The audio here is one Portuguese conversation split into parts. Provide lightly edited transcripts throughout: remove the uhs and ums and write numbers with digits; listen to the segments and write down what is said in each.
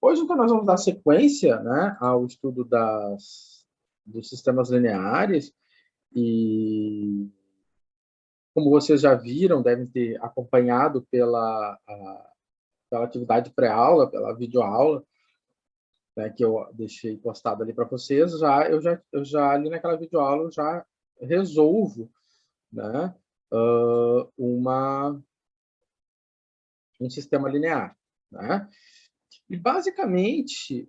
Hoje, então, nós vamos dar sequência, né, ao estudo dos sistemas lineares e, como vocês já viram, devem ter acompanhado pela atividade pré-aula, pela videoaula, né, que eu deixei postado ali para vocês, eu já ali naquela videoaula eu já resolvo, né, um sistema linear, né? E, basicamente,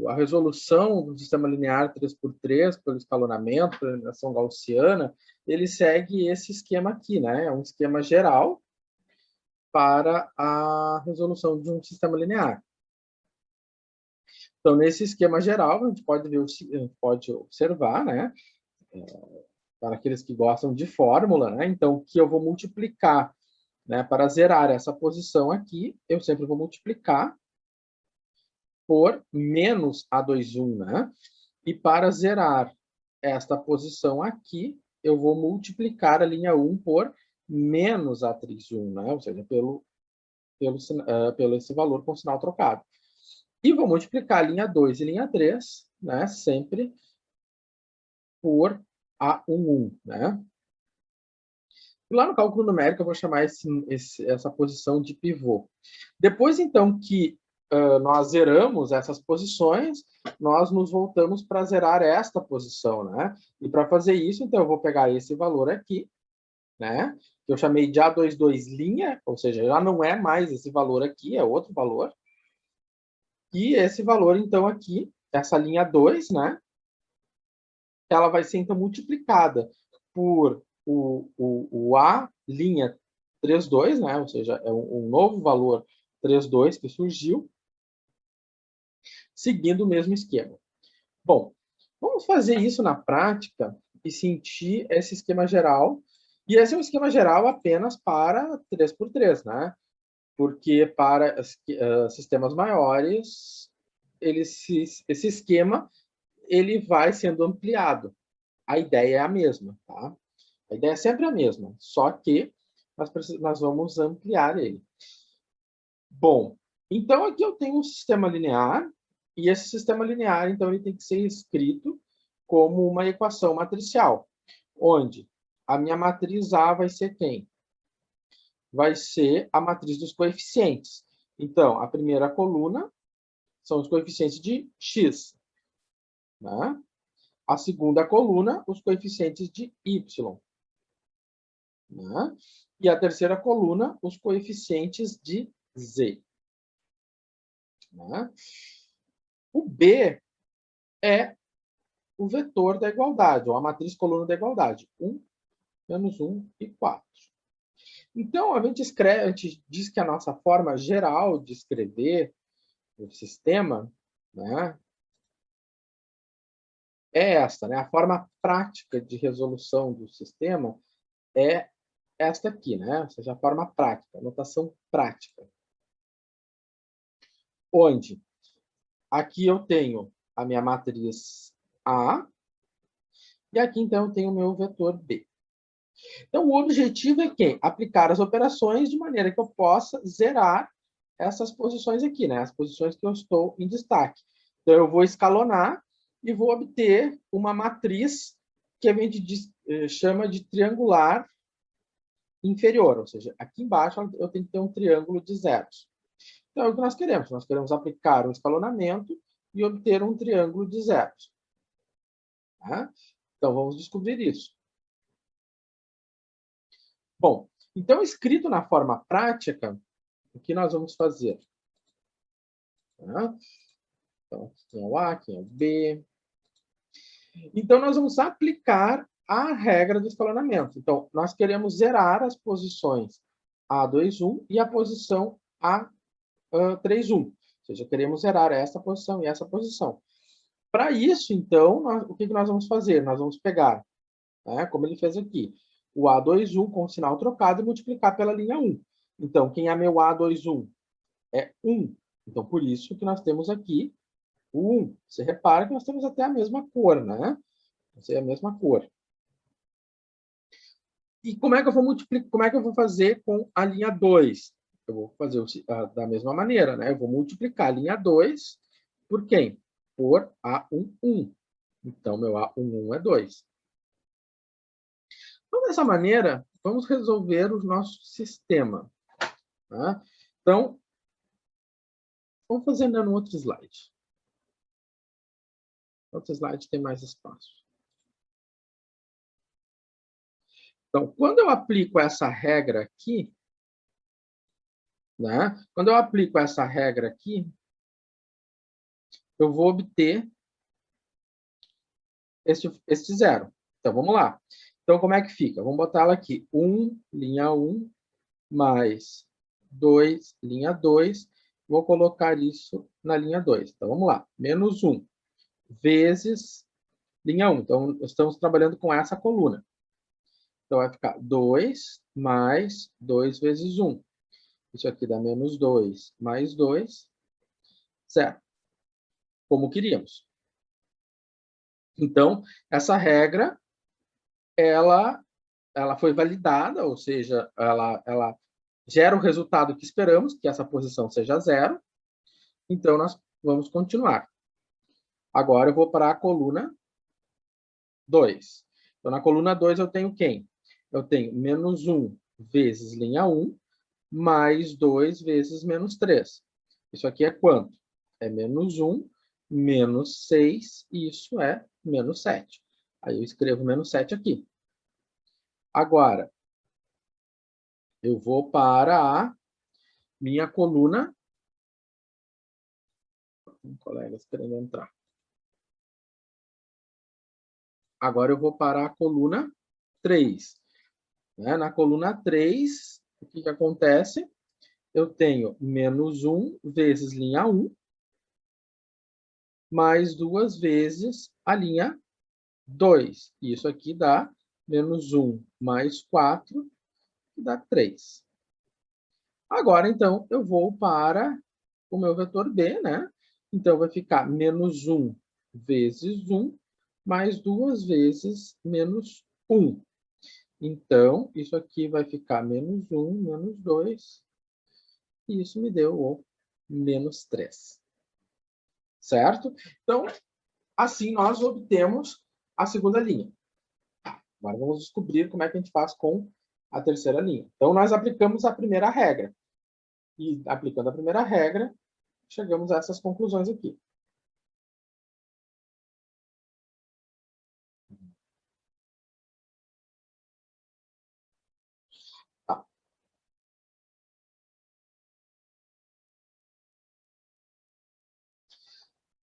a resolução do sistema linear 3x3, pelo escalonamento, pela eliminação gaussiana, ele segue esse esquema aqui, né? É um esquema geral para a resolução de um sistema linear. Então, nesse esquema geral, a gente pode observar, né? Para aqueles que gostam de fórmula, né? Então, que eu vou multiplicar, né? Para zerar essa posição aqui, eu sempre vou multiplicar por menos A21, né? E para zerar esta posição aqui, eu vou multiplicar a linha 1 por menos A31, né? Ou seja, pelo esse valor com sinal trocado. E vou multiplicar a linha 2 e linha 3, né? Sempre por A11, né? E lá no cálculo numérico eu vou chamar essa posição de pivô. Depois, então, que nós zeramos essas posições, nós nos voltamos para zerar esta posição, né? E para fazer isso, então, eu vou pegar esse valor aqui, né? Que eu chamei de A22 linha, ou seja, já não é mais esse valor aqui, é outro valor. E esse valor, então, aqui, essa linha 2, né? Ela vai ser, então, multiplicada por o A linha 32, né? Ou seja, é um novo valor 32 que surgiu, seguindo o mesmo esquema. Bom, vamos fazer isso na prática e sentir esse esquema geral. E esse é um esquema geral apenas para 3x3, né? Porque para sistemas maiores, esse esquema ele vai sendo ampliado. A ideia é a mesma, tá? A ideia é sempre a mesma, só que nós vamos ampliar ele. Bom, então aqui eu tenho um sistema linear, e esse sistema linear, então, ele tem que ser escrito como uma equação matricial, onde a minha matriz A vai ser quem? Vai ser a matriz dos coeficientes. Então, a primeira coluna são os coeficientes de x, né? A segunda coluna, os coeficientes de y, né? E a terceira coluna, os coeficientes de z, né? O B é o vetor da igualdade, ou a matriz coluna da igualdade. 1, menos 1 e 4. Então, a gente diz que a nossa forma geral de escrever o sistema, né, é esta, né? A forma prática de resolução do sistema é esta aqui, né? Ou seja, a forma prática, a notação prática. Onde aqui eu tenho a minha matriz A, e aqui, então, eu tenho o meu vetor B. Então, o objetivo é que aplicar as operações de maneira que eu possa zerar essas posições aqui, né? As posições que eu estou em destaque. Então, eu vou escalonar e vou obter uma matriz que a gente chama de triangular inferior, ou seja, aqui embaixo eu tenho que ter um triângulo de zeros. Então, é o que nós queremos. Nós queremos aplicar um escalonamento e obter um triângulo de zeros. Tá? Então, vamos descobrir isso. Bom, então, escrito na forma prática, o que nós vamos fazer? Tá? Então, aqui tem o A, aqui é o B. Então, nós vamos aplicar a regra do escalonamento. Então, nós queremos zerar as posições A21 e a posição A31. Ou seja, queremos zerar essa posição e essa posição. Para isso, então, o que nós vamos fazer? Nós vamos pegar, né, como ele fez aqui, o A21 com o sinal trocado e multiplicar pela linha 1. Então, quem é meu A21? É 1. Então, por isso que nós temos aqui o 1. Você repara que nós temos até a mesma cor, né? Essa é a mesma cor. E como é que eu vou multiplicar? Como é que eu vou fazer com a linha 2? eu vou fazer da mesma maneira, né? Eu vou multiplicar a linha 2 por quem? Por A11. Então, meu A11 é 2. Então, dessa maneira, vamos resolver o nosso sistema. Tá? Então, vamos fazer no outro slide. Outro slide tem mais espaço. Então, quando eu aplico essa regra aqui, né? Quando eu aplico essa regra aqui, eu vou obter este zero. Então, vamos lá. Então, como é que fica? Vamos botar ela aqui. 1, linha 1, mais 2, linha 2. Vou colocar isso na linha 2. Então, vamos lá. Menos 1 vezes linha 1. Então, estamos trabalhando com essa coluna. Então, vai ficar 2 mais 2 vezes 1. Isso aqui dá menos 2 mais 2, 0. Como queríamos. Então, essa regra, ela foi validada, ou seja, ela gera o resultado que esperamos, que essa posição seja 0. Então, nós vamos continuar. Agora, eu vou para a coluna 2. Então, na coluna 2, eu tenho quem? Eu tenho menos 1 vezes linha 1, mais 2 vezes menos 3. Isso aqui é quanto? É menos 1, menos 6, e isso é menos 7. Aí eu escrevo menos 7 aqui. Agora, eu vou para a minha coluna. Tem colegas querendo entrar. Agora eu vou para a coluna 3. Na coluna 3, o que acontece? Eu tenho menos 1 vezes linha 1, mais 2 vezes a linha 2. Isso aqui dá menos 1 mais 4, que dá 3. Agora, então, eu vou para o meu vetor B, né? Então, vai ficar menos 1 vezes 1, mais 2 vezes menos 1. Então, isso aqui vai ficar menos 1, menos 2, e isso me deu o menos 3. Certo? Então, assim nós obtemos a segunda linha. Agora vamos descobrir como é que a gente faz com a terceira linha. Então, nós aplicamos a primeira regra. E aplicando a primeira regra, chegamos a essas conclusões aqui. Tá.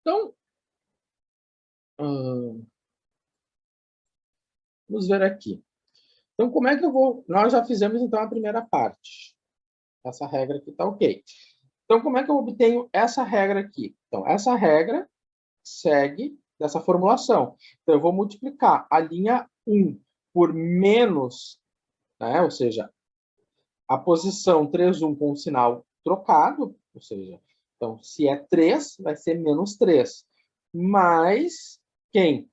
Então, vamos ver aqui. Então, como é que eu vou... Nós já fizemos, então, a primeira parte. Essa regra aqui está ok. Então, como é que eu obtenho essa regra aqui? Então, essa regra segue dessa formulação. Então, eu vou multiplicar a linha 1 por menos, né? Ou seja, a posição 3,1 com o sinal trocado, ou seja, então, se é 3, vai ser menos 3. Mais quem?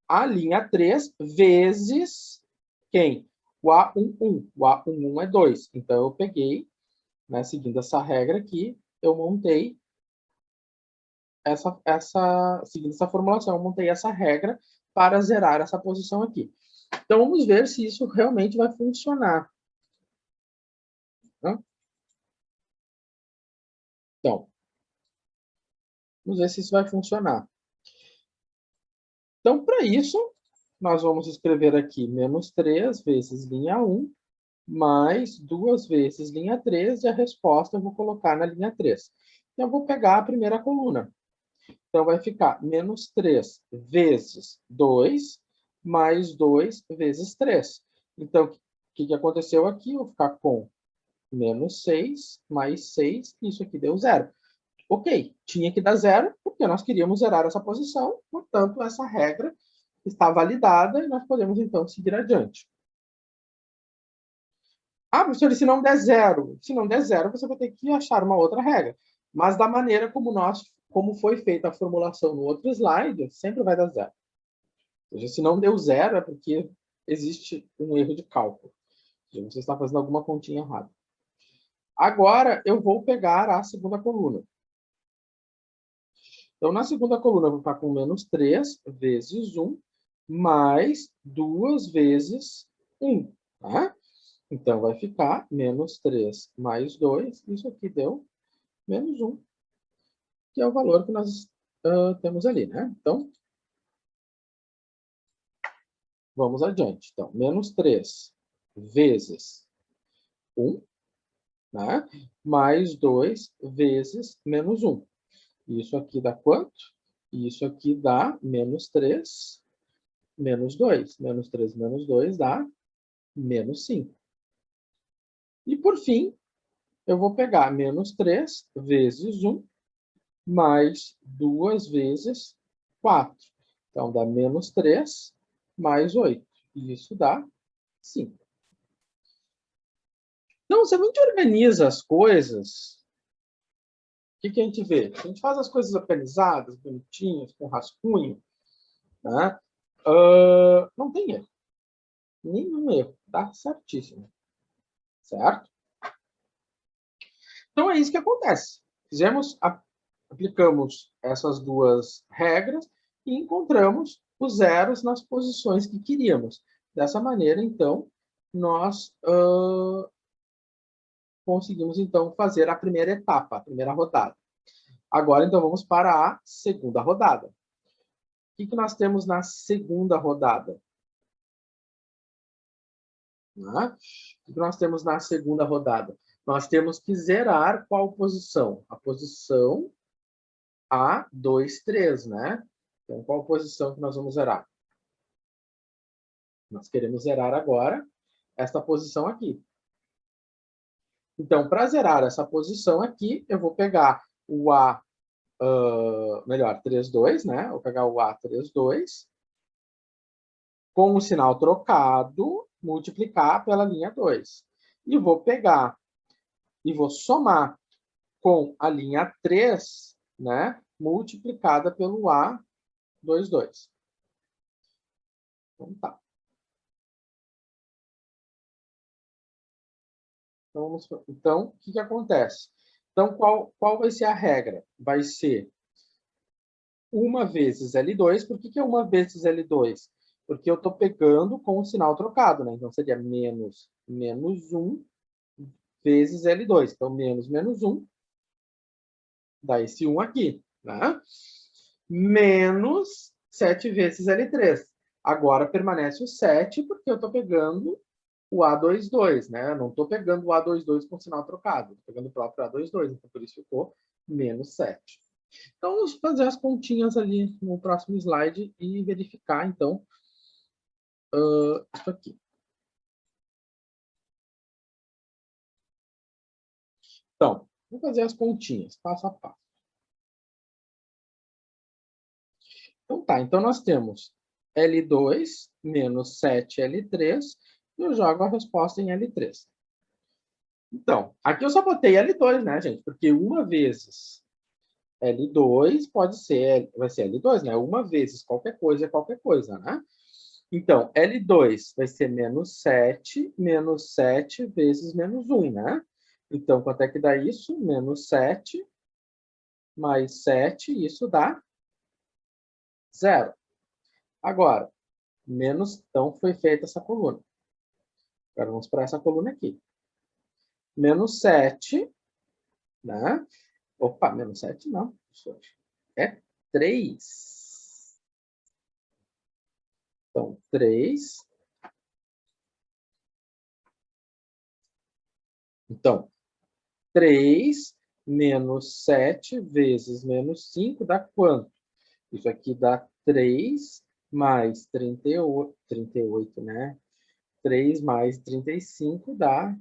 A linha 3 vezes quem? O A11. O A11 é 2. Então, eu peguei, né, seguindo essa regra aqui, eu montei seguindo essa formulação, eu montei essa regra para zerar essa posição aqui. Então, vamos ver se isso realmente vai funcionar. Né? Então, vamos ver se isso vai funcionar. Então, para isso, nós vamos escrever aqui menos 3 vezes linha 1, mais 2 vezes linha 3, e a resposta eu vou colocar na linha 3. Então, eu vou pegar a primeira coluna. Então, vai ficar menos 3 vezes 2, mais 2 vezes 3. Então, o que aconteceu aqui? Eu vou ficar com menos 6, mais 6, isso aqui deu 0. Ok, tinha que dar 0, porque nós queríamos zerar essa posição, portanto, essa regra está validada e nós podemos, então, seguir adiante. Ah, professor, e se não der 0? Se não der 0, você vai ter que achar uma outra regra. Mas da maneira como foi feita a formulação no outro slide, sempre vai dar 0. Ou seja, se não deu 0, é porque existe um erro de cálculo. Ou seja, você está fazendo alguma continha errada. Agora, eu vou pegar a segunda coluna. Então, na segunda coluna, eu vou ficar com menos 3 vezes 1, mais 2 vezes 1. Tá? Então, vai ficar menos 3 mais 2. Isso aqui deu menos 1, que é o valor que nós temos ali, né? Então, vamos adiante. Então, menos 3 vezes 1, né? Mais 2 vezes menos 1. Isso aqui dá quanto? Isso aqui dá menos 3, menos 2. Menos 3, menos 2 dá menos 5. E, por fim, eu vou pegar menos 3 vezes 1, mais 2 vezes 4. Então, dá menos 3 mais 8. E isso dá 5. Então, se a gente organiza as coisas, o que a gente vê? A gente faz as coisas organizadas, bonitinhas, com rascunho, né? Não tem erro. Nenhum erro. Dá certíssimo. Certo? Então, é isso que acontece. Aplicamos essas duas regras e encontramos os zeros nas posições que queríamos. Dessa maneira, então, nós conseguimos, então, fazer a primeira etapa, a primeira rodada. Agora, então, vamos para a segunda rodada. O que nós temos na segunda rodada? Né? O que nós temos na segunda rodada? Nós temos que zerar qual posição? A posição A2, 3, né? Então, qual posição que nós vamos zerar? Nós queremos zerar agora esta posição aqui. Então, para zerar essa posição aqui, eu vou pegar o A, melhor, 3, 2, né? Vou pegar o A, 3, 2, com o sinal trocado, multiplicar pela linha 2. E vou pegar e vou somar com a linha 3, né? Multiplicada pelo A, 2, 2. Então, tá. Então, o que acontece? Então, qual vai ser a regra? Vai ser 1 vezes L2. Por que é 1 vezes L2? Porque eu estou pegando com o sinal trocado, né? Então, seria menos 1 vezes L2. Então, menos 1 dá esse 1 aqui, né? Menos 7 vezes L3. Agora permanece o 7, porque eu estou pegando o A22, né? Eu não estou pegando o A22 com sinal trocado, estou pegando o próprio A22, então por isso ficou menos 7. Então, vamos fazer as continhas ali no próximo slide e verificar, então, isso aqui. Então, vamos fazer as continhas, passo a passo. Então, tá. Então, nós temos L2 menos 7L3 e eu jogo a resposta em L3. Então, aqui eu só botei L2, né, gente? Porque 1 vezes L2 vai ser L2, né? 1 vezes qualquer coisa é qualquer coisa, né? Então, L2 vai ser menos 7 vezes menos 1, né? Então, quanto é que dá isso? Menos 7 mais 7, isso dá 0. Agora, então foi feita essa coluna. Agora vamos para essa coluna aqui. Menos 7, né? Opa, menos 7 não. É 3. Então, 3. Então, 3 menos 7 vezes menos 5 dá quanto? Isso aqui dá 3 mais 38, né? 3 mais 35 dá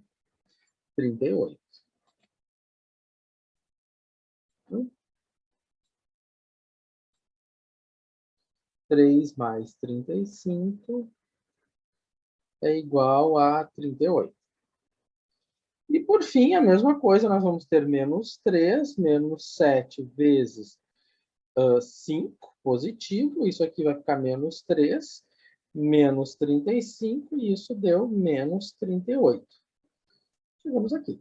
38. 3 mais 35 é igual a 38. E, por fim, a mesma coisa, nós vamos ter menos 3, menos 7 vezes 5, positivo. Isso aqui vai ficar menos 3, menos 35, e isso deu menos 38. Chegamos aqui.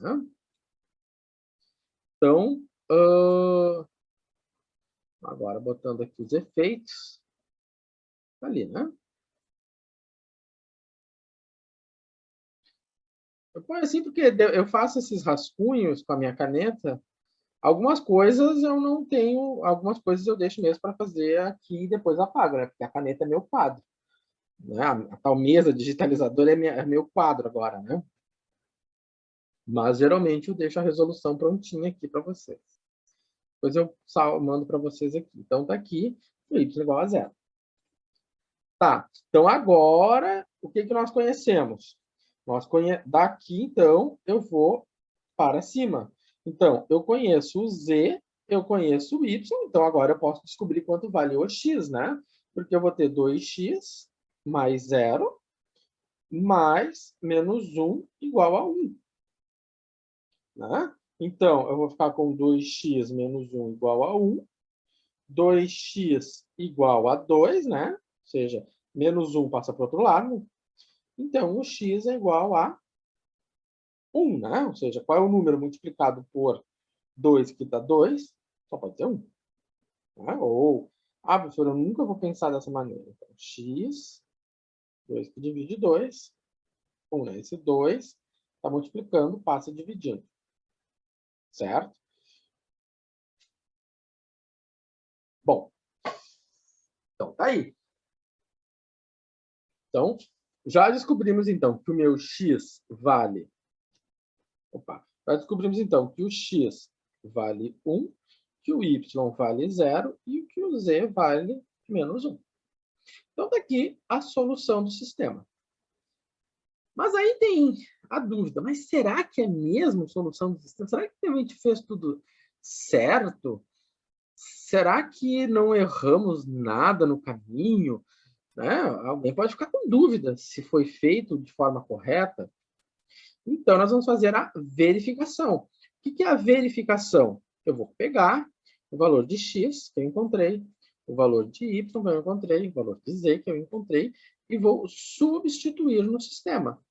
né? Então, agora botando aqui os efeitos, tá ali, né? Eu ponho assim porque eu faço esses rascunhos com a minha caneta. Algumas coisas eu não tenho, algumas coisas eu deixo mesmo para fazer aqui e depois apago, né? Porque a caneta é meu quadro, né? A tal mesa digitalizadora é meu quadro agora, né? Mas geralmente eu deixo a resolução prontinha aqui para vocês. Depois eu mando para vocês aqui. Então tá aqui o y igual a 0. Tá, então agora o que nós conhecemos? Daqui, então, eu vou para cima. Então, eu conheço o z, eu conheço o y, então agora eu posso descobrir quanto vale o x, né? Porque eu vou ter 2x mais 0 mais menos 1 igual a 1. Né? Então, eu vou ficar com 2x menos 1 igual a 1. 2x igual a 2, né? Ou seja, menos 1 passa para o outro lado. Então, o x é igual a 1, né? Ou seja, qual é o número multiplicado por 2 que dá 2? Só pode ser 1. Né? Ou, professor, eu nunca vou pensar dessa maneira. Então, x, 2 que divide 2, 1, né? Esse 2 está multiplicando, passa dividindo. Certo? Bom, então tá aí. Então, já descobrimos, então, que o meu x vale... Já descobrimos, então, que o x vale 1, que o y vale 0 e que o z vale menos 1. Então, tá aqui a solução do sistema. Mas aí tem a dúvida, mas será que é mesmo solução do sistema? Será que a gente fez tudo certo? Será que não erramos nada no caminho? Né? Alguém pode ficar com dúvida se foi feito de forma correta. Então, nós vamos fazer a verificação. O que é a verificação? Eu vou pegar o valor de x que eu encontrei, o valor de y que eu encontrei, o valor de z que eu encontrei, e vou substituir no sistema.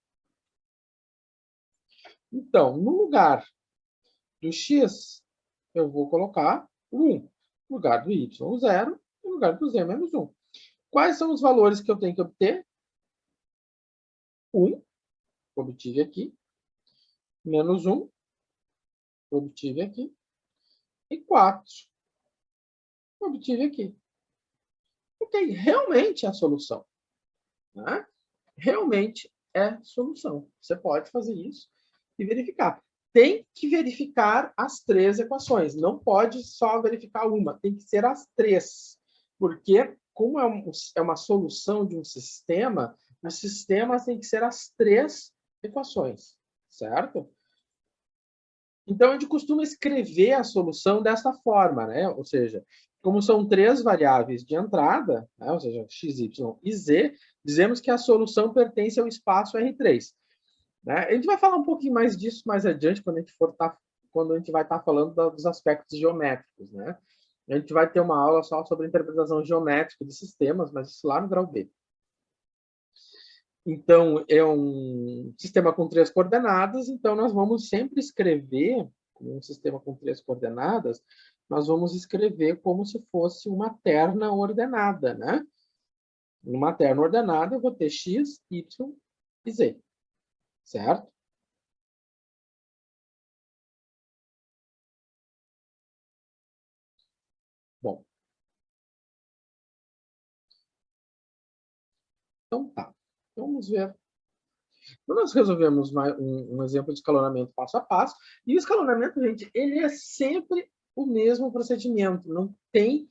Então, no lugar do x, eu vou colocar o 1. No lugar do y, o 0. No lugar do z, menos 1. Quais são os valores que eu tenho que obter? 1, obtive aqui. Menos 1, obtive aqui. E 4, obtive aqui. Ok, realmente é a solução. Né? Realmente é solução. Você pode fazer isso e verificar. Tem que verificar as 3 equações. Não pode só verificar uma, tem que ser as 3. Porque, como é uma solução de um sistema, os sistemas têm que ser as 3 equações. Certo? Então, a gente costuma escrever a solução dessa forma, né? Ou seja, como são 3 variáveis de entrada, né? Ou seja, x, y e z, dizemos que a solução pertence ao espaço R3. Né? A gente vai falar um pouquinho mais disso mais adiante, quando a gente vai estar falando dos aspectos geométricos. Né? A gente vai ter uma aula só sobre interpretação geométrica de sistemas, mas isso lá no grau B. Então, é um sistema com 3 coordenadas, então nós vamos sempre escrever, um sistema com 3 coordenadas, nós vamos escrever como se fosse uma terna ordenada, né? Numa terna ordenada, eu vou ter x, y e z, certo? Bom. Então tá, vamos ver. Então, nós resolvemos um exemplo de escalonamento passo a passo, e o escalonamento, gente, ele é sempre o mesmo procedimento, não tem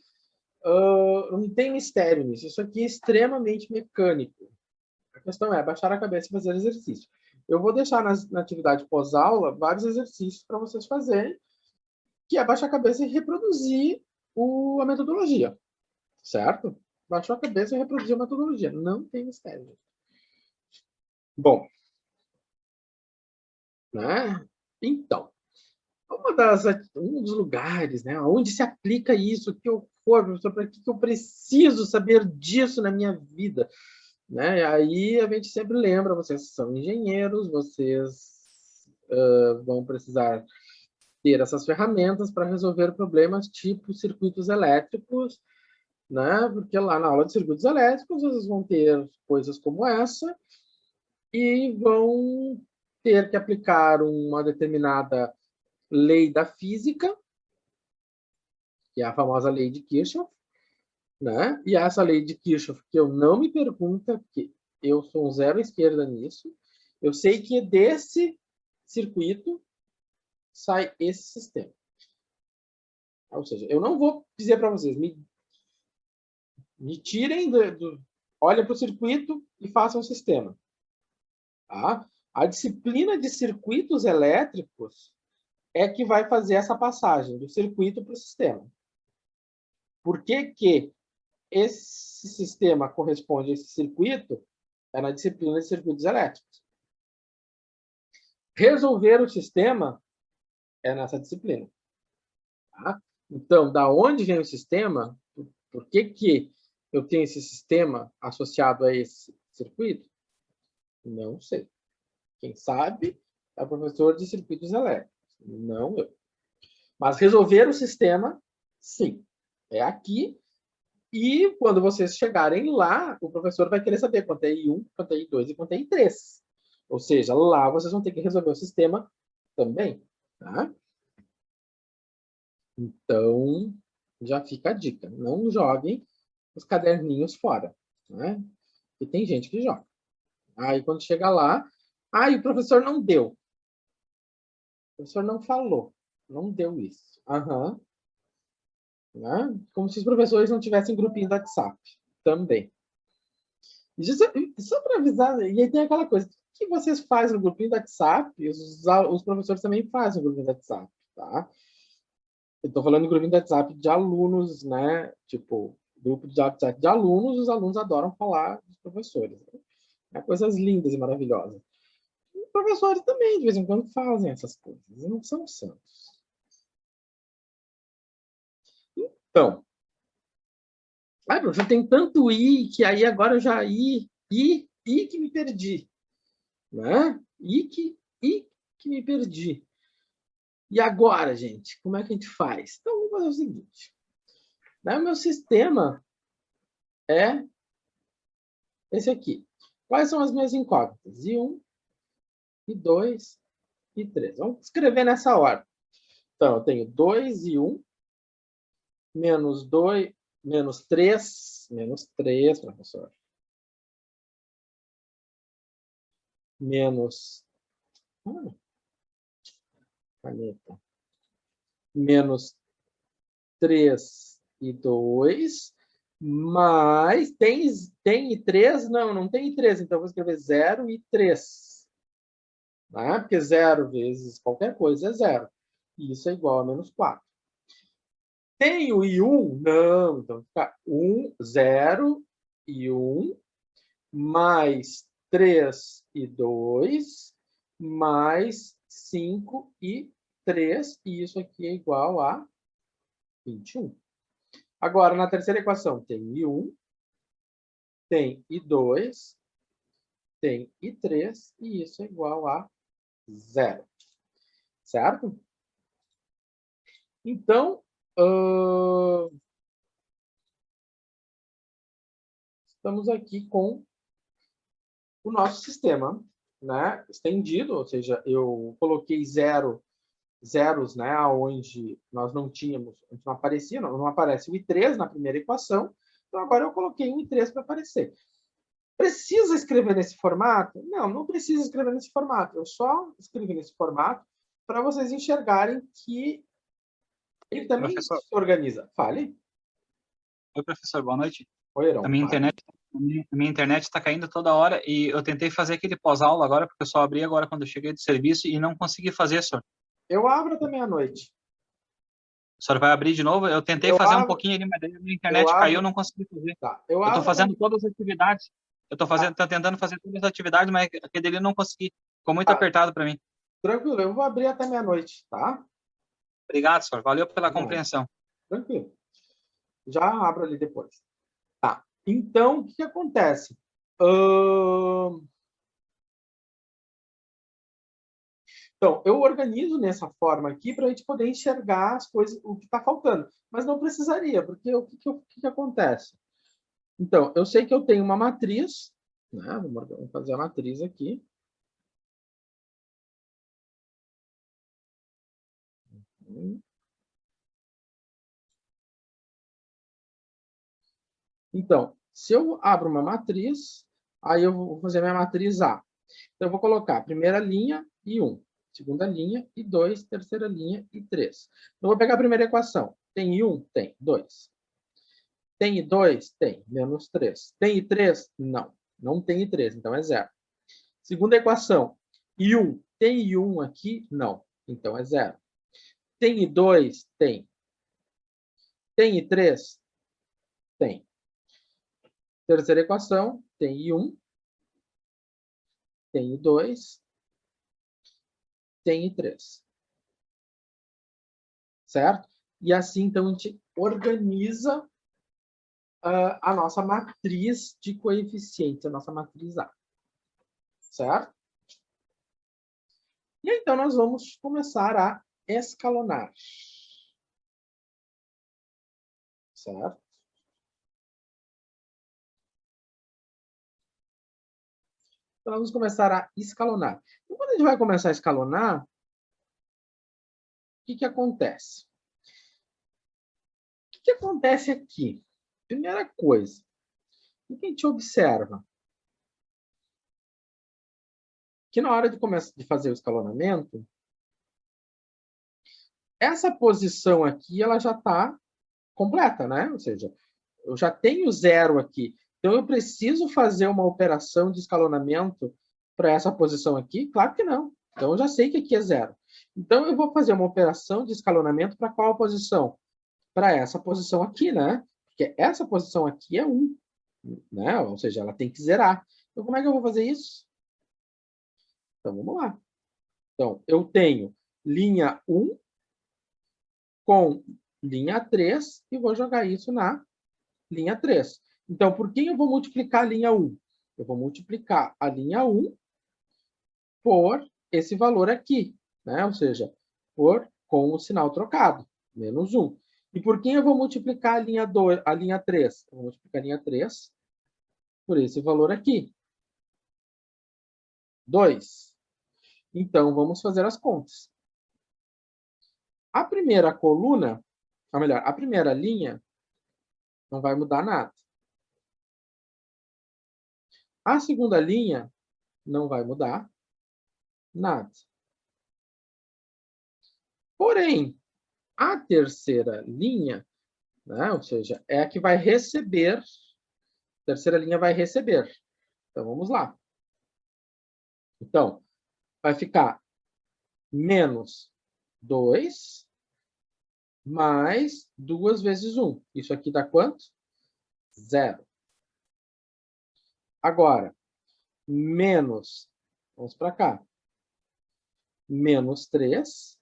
mistério nisso. Isso aqui é extremamente mecânico. A questão é baixar a cabeça e fazer exercício. Eu vou deixar na atividade pós-aula vários exercícios para vocês fazerem, que é baixar a cabeça e reproduzir a metodologia, certo? Baixou a cabeça e reproduzir a metodologia. Não tem mistério. Bom, né? Então, um dos lugares, né, onde se aplica isso, que eu for, professor, para que eu preciso saber disso na minha vida? Né? E aí a gente sempre lembra, vocês são engenheiros, vocês vão precisar ter essas ferramentas para resolver problemas tipo circuitos elétricos, né? Porque lá na aula de circuitos elétricos, vocês vão ter coisas como essa e vão ter que aplicar uma determinada lei da física, que é a famosa lei de Kirchhoff, né? E essa lei de Kirchhoff, que eu não me pergunta, porque eu sou um zero à esquerda nisso, eu sei que desse circuito sai esse sistema. Ou seja, eu não vou dizer para vocês, me tirem olhem para o circuito e façam o sistema. Tá? A disciplina de circuitos elétricos é que vai fazer essa passagem do circuito para o sistema. Por que que esse sistema corresponde a esse circuito? É na disciplina de circuitos elétricos. Resolver o sistema é nessa disciplina. Tá? Então, da onde vem o sistema? Por que que eu tenho esse sistema associado a esse circuito? Não sei. Quem sabe é o professor de circuitos elétricos, não eu. Mas resolver o sistema, sim. É aqui. E quando vocês chegarem lá, o professor vai querer saber quanto é I1, quanto é I2 e quanto é I3. Ou seja, lá vocês vão ter que resolver o sistema também. Tá? Então, já fica a dica. Não joguem os caderninhos fora. Né? E tem gente que joga. Aí, quando chega lá, o professor não deu. O professor não falou. Não deu isso. Aham. Né? Como se os professores não tivessem grupinho do WhatsApp. Também. Só para avisar, e aí tem aquela coisa, o que vocês fazem no grupinho do WhatsApp, os professores também fazem no grupinho do WhatsApp, tá? Eu estou falando de grupinho do WhatsApp de alunos, né? Tipo, grupo de WhatsApp de alunos, os alunos adoram falar dos professores. Né? Coisas lindas e maravilhosas. Os professores também, de vez em quando, fazem essas coisas. Eles não são santos. Então, professor, tem tanto I que aí agora eu já I que me perdi. Né? I que me perdi. E agora, gente, como é que a gente faz? Então, vamos fazer o seguinte. Né? O meu sistema é esse aqui. Quais são as minhas incógnitas? I1, I2, I3. Vamos escrever nessa ordem. Então, eu tenho 2 e 1, menos 2, menos 3, professor. Menos... caneta. Menos 3 e 2, mais... Tem I3? Não tem I3, então eu vou escrever 0 e 3. Né? Porque 0 vezes qualquer coisa é 0. E isso é igual a menos 4. Tem o I1? Não. Então fica 1, 0 e 1, mais 3 e 2, mais 5 e 3. E isso aqui é igual a 21. Agora, na terceira equação, tem I1, tem I2, tem I3, e isso é igual a 0. Certo? Então, estamos aqui com o nosso sistema, né, estendido, ou seja, eu coloquei zeros, né, onde nós não tínhamos, onde não aparecia, não aparece o I3 na primeira equação, então agora eu coloquei um I3 para aparecer. Precisa escrever nesse formato? Não, não precisa escrever nesse formato, eu só escrevi nesse formato para vocês enxergarem que ele também Professor. se organiza. Fale. Oi, professor, boa noite. Oi, Heron. A minha internet está caindo toda hora e eu tentei fazer aquele pós-aula agora, porque eu só abri agora quando eu cheguei do serviço e não consegui fazer, senhor. Eu abro até meia-noite. O senhor vai abrir de novo? Eu tentei fazer um pouquinho ali, mas daí a minha internet caiu e não consegui fazer. Tá, eu estou fazendo todas as atividades. Eu estou tentando fazer todas as atividades, mas aquele ali eu não consegui. Ficou muito apertado para mim. Tranquilo, eu vou abrir até meia-noite, tá? Obrigado, senhor. Valeu pela compreensão. Tranquilo. Já abro ali depois. Tá. Então, o que acontece? Então, eu organizo nessa forma aqui para a gente poder enxergar as coisas, o que está faltando. Mas não precisaria, porque o que acontece? Então, eu sei que eu tenho uma matriz, né? Vamos fazer a matriz aqui. Então, se eu abro uma matriz, aí eu vou fazer a minha matriz A. Então, eu vou colocar primeira linha e 1, segunda linha e 2, terceira linha e 3. Então, eu vou pegar a primeira equação. Tem I1? Tem. 2. Tem I2? Tem. Menos 3. Tem I3? Não. Não tem I3, então é 0. Segunda equação. I1. Tem I1 aqui? Não. Então é 0. Tem I2? Tem. Tem I3? Tem. Terceira equação. Tem I1. Tem I2. Tem I3. Certo? E assim, então, a gente organiza a nossa matriz de coeficientes, a nossa matriz A. Certo? E então, nós vamos começar a escalonar. Certo? Então, nós vamos começar a escalonar. E quando a gente vai começar a escalonar, o que acontece? O que acontece aqui? Primeira coisa, o que a gente observa? Que na hora de começar de fazer o escalonamento, essa posição aqui ela já está completa, né? Ou seja, eu já tenho 0 aqui. Então, eu preciso fazer uma operação de escalonamento para essa posição aqui? Claro que não. Então, eu já sei que aqui é 0. Então, eu vou fazer uma operação de escalonamento para qual posição? Para essa posição aqui, né? Porque essa posição aqui é 1, né? Ou seja, ela tem que zerar. Então, como é que eu vou fazer isso? Então, vamos lá. Então, eu tenho linha 1 com linha 3 e vou jogar isso na linha 3. Então, por quem eu vou multiplicar a linha 1? Eu vou multiplicar a linha 1 por esse valor aqui, né? Ou seja, com o sinal trocado, menos 1. E por quem eu vou multiplicar a linha 2, a linha 3? Eu vou multiplicar a linha 3 por esse valor aqui. 2. Então, vamos fazer as contas. A primeira coluna, ou melhor, a primeira linha, não vai mudar nada. A segunda linha não vai mudar nada. Porém, a terceira linha, né, ou seja, é a que vai receber, a terceira linha vai receber. Então, vamos lá. Então, vai ficar menos 2 mais 2 vezes 1. Isso aqui dá quanto? 0. Agora, menos, vamos para cá, menos 3,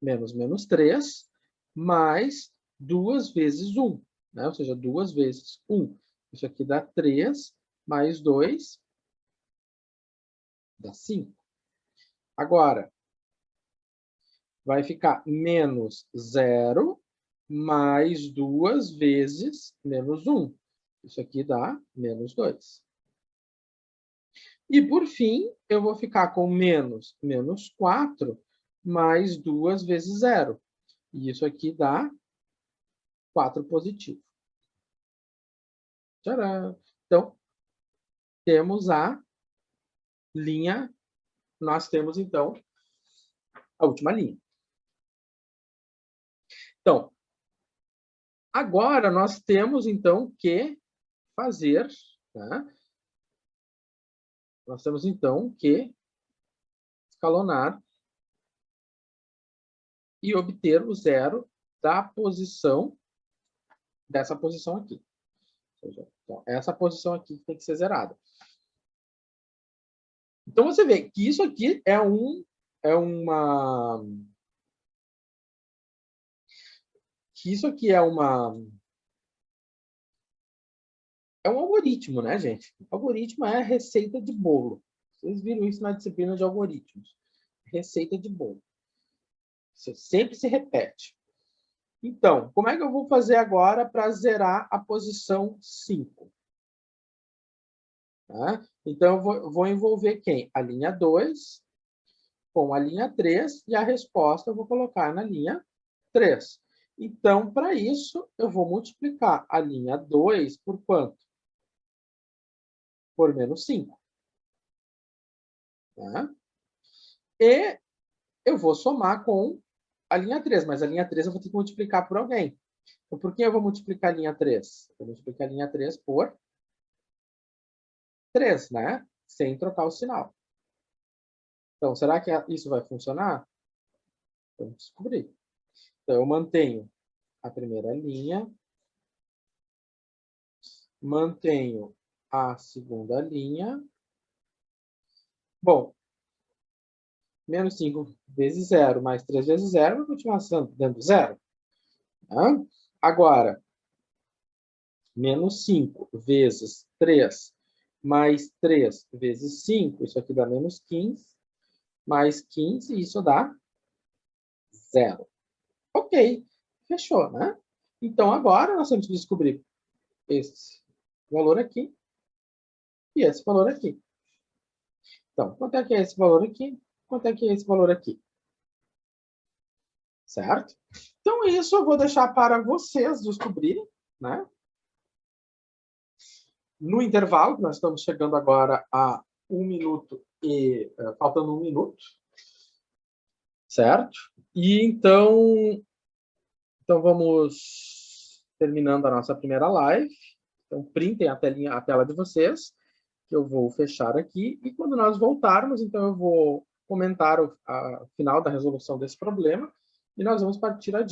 menos 3, mais 2 vezes 1, né? Ou seja, 2 vezes 1. Isso aqui dá 3, mais 2, dá 5. Agora, vai ficar menos 0 mais 2 vezes menos 1. Isso aqui dá menos 2. E, por fim, eu vou ficar com menos 4 mais 2 vezes 0. E isso aqui dá 4 positivo. Tcharam! Então, temos a linha, nós temos, então, a última linha. Então, agora nós temos, então, que fazer, tá? Nós temos, então, que escalonar e obter o 0 da posição, dessa posição aqui. Ou seja, então, essa posição aqui tem que ser zerada. Então, você vê que isso aqui é uma... Que isso aqui é um algoritmo, né, gente? O algoritmo é a receita de bolo. Vocês viram isso na disciplina de algoritmos. Receita de bolo. Isso sempre se repete. Então, como é que eu vou fazer agora para zerar a posição 5? Tá? Então, eu vou envolver quem? A linha 2 com a linha 3 e a resposta eu vou colocar na linha 3. Então, para isso, eu vou multiplicar a linha 2 por quanto? Por menos 5. Tá? E eu vou somar com a linha 3, mas a linha 3 eu vou ter que multiplicar por alguém. Então, por que eu vou multiplicar a linha 3? Eu vou multiplicar a linha 3 por 3, né? Sem trocar o sinal. Então, será que isso vai funcionar? Vamos descobrir. Então, eu mantenho a primeira linha, mantenho a segunda linha. Bom, menos 5 vezes 0 mais 3 vezes 0 vai continuar dando 0. Tá? Agora, menos 5 vezes 3 mais 3 vezes 5, isso aqui dá menos 15, mais 15, isso dá 0. Ok, fechou, né? Então, agora nós temos que descobrir esse valor aqui e esse valor aqui. Então, quanto é que é esse valor aqui? Quanto é que é esse valor aqui? Certo? Então, isso eu vou deixar para vocês descobrirem, né? No intervalo, nós estamos chegando agora a 1 minuto e... faltando 1 minuto. Certo? E então vamos terminando a nossa primeira live. Então, printem a tela de vocês, que eu vou fechar aqui. E quando nós voltarmos, então eu vou comentar o final da resolução desse problema e nós vamos partir adiante.